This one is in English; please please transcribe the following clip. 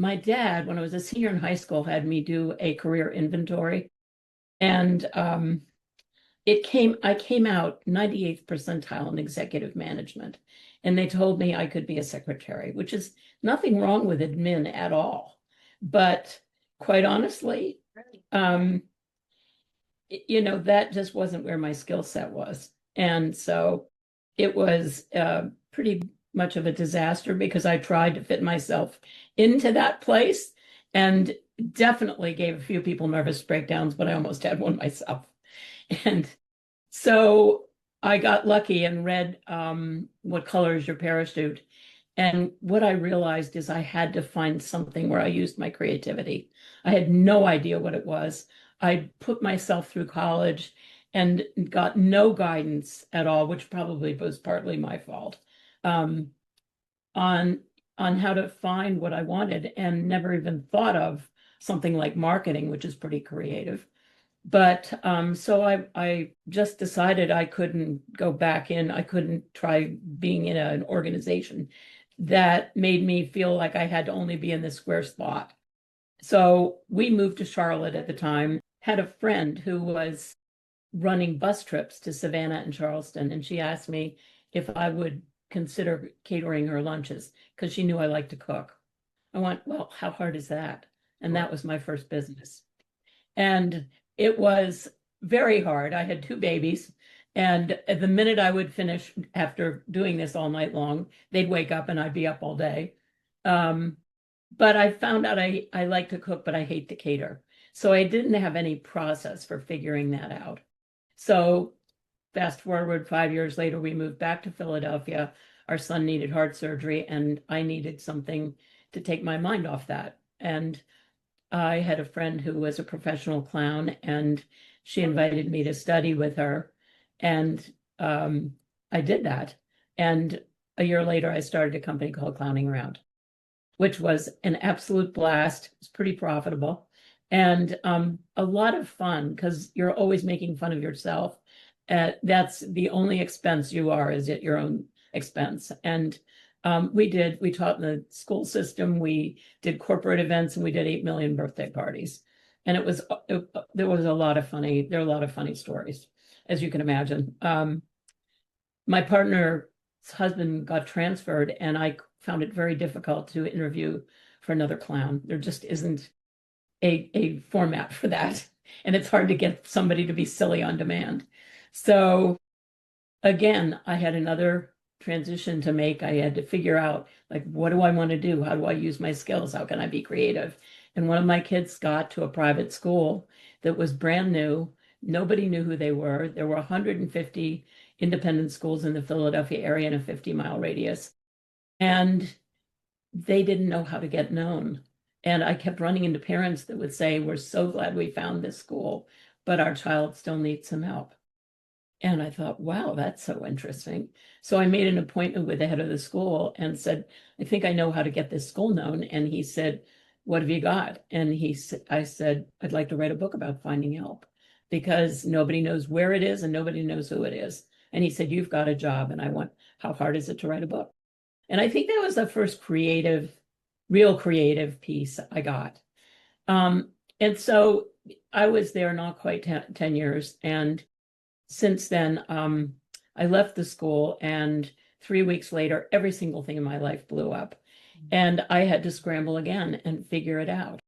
my dad, when I was a senior in high school, had me do a career inventory. And I came out 98th percentile in executive management. And they told me I could be a secretary, which is nothing wrong with admin at all. But quite honestly, um, that just wasn't where my skill set was. And so it was pretty much of a disaster because I tried to fit myself into that place and definitely gave a few people nervous breakdowns, but I almost had one myself. And so I got lucky and read What Color is Your Parachute? And what I realized is I had to find something where I used my creativity. I had no idea what it was. I put myself through college and got no guidance at all, which probably was partly my fault, um, on how to find what I wanted, and never even thought of something like marketing, which is pretty creative. But so I just decided I couldn't go back in. I couldn't try being in an organization that made me feel like I had to only be in this square spot. So we moved to Charlotte at the time, had a friend who was running bus trips to Savannah and Charleston, and she asked me if I would consider catering her lunches because she knew I liked to cook. I went, well, how hard is that? And that was my first business. And it was very hard. I had two babies. And the minute I would finish after doing this all night long, they'd wake up and I'd be up all day. But I found out I like to cook, but I hate to cater. So I didn't have any process for figuring that out. So fast forward 5 years later, we moved back to Philadelphia. Our son needed heart surgery, and I needed something to take my mind off that. And I had a friend who was a professional clown, and she invited me to study with her. And I did that. And a year later, I started a company called Clowning Around, which was an absolute blast. It was pretty profitable and a lot of fun because you're always making fun of yourself. That's the only expense you are, is at your own expense. And we taught in the school system, we did corporate events, and we did 8 million birthday parties. And there were a lot of funny stories, as you can imagine. My partner's husband got transferred, and I found it very difficult to interview for another clown. There just isn't a format for that. And it's hard to get somebody to be silly on demand. So again, I had another transition to make. I had to figure out, like, what do I want to do? How do I use my skills? How can I be creative? And one of my kids got to a private school that was brand new. Nobody knew who they were. There were 150 independent schools in the Philadelphia area in a 50-mile radius. And they didn't know how to get known. And I kept running into parents that would say, we're so glad we found this school, but our child still needs some help. And I thought, wow, that's so interesting. So I made an appointment with the head of the school and said, I think I know how to get this school known. And he said, what have you got? And I said, I'd like to write a book about finding help because nobody knows where it is and nobody knows who it is. And he said, you've got a job. And I went, how hard is it to write a book? And I think that was the first real creative piece I got. And so I was there not quite 10 years. And since then, I left the school, and 3 weeks later, every single thing in my life blew up. And I had to scramble again and figure it out.